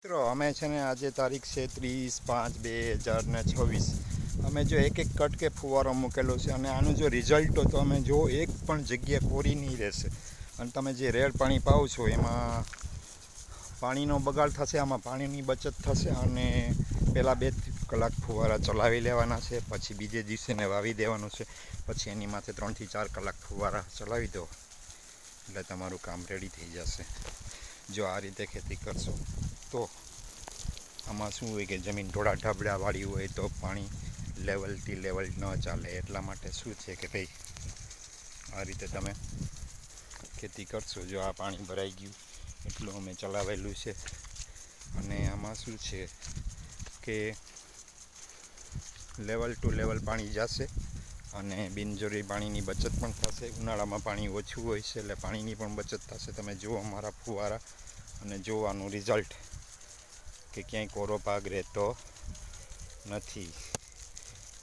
મિત્રો અમે છે ને આજે તારીખ છે 30/5/2026. અમે જો એક એક કટકે ફુવારો મૂકેલો છે અને આનું જો રિઝલ્ટ તો અમે જો એક પણ જગ્યા કોરી નહીં રહેશે. અને તમે જે રેડ પાણી પાવો છો એમાં પાણીનો બગાડ થશે, આમાં પાણીની બચત થશે. અને પહેલાં 2 કલાક ફુવારા ચલાવી લેવાના છે, પછી બીજે દિવસે ને વાવી દેવાનું છે, પછી એની માથે 3 થી 4 કલાક ફુવારા ચલાવી દો એટલે તમારું કામ રેડી થઈ જશે. જો આ રીતે ખેતી કરશો તો આમાં શું હોય કે જમીન થોડા ઢબડાવાળી હોય તો પાણી લેવલથી લેવલ ન ચાલે. એટલા માટે શું છે કે ભાઈ આ રીતે તમે ખેતી કરશો. જો આ પાણી ભરાઈ ગયું એટલું અમે ચલાવેલું છે. અને આમાં શું છે કે લેવલ ટુ લેવલ પાણી જશે અને બિનજરૂરી પાણીની બચત પણ થશે. ઉનાળામાં પાણી ઓછું હોય છે એટલે પાણીની પણ બચત થશે. તમે જુઓ અમારા ફુવારા અને જોવાનું રિઝલ્ટ કે ક્યાંય કોરો પાક રહેતો નથી.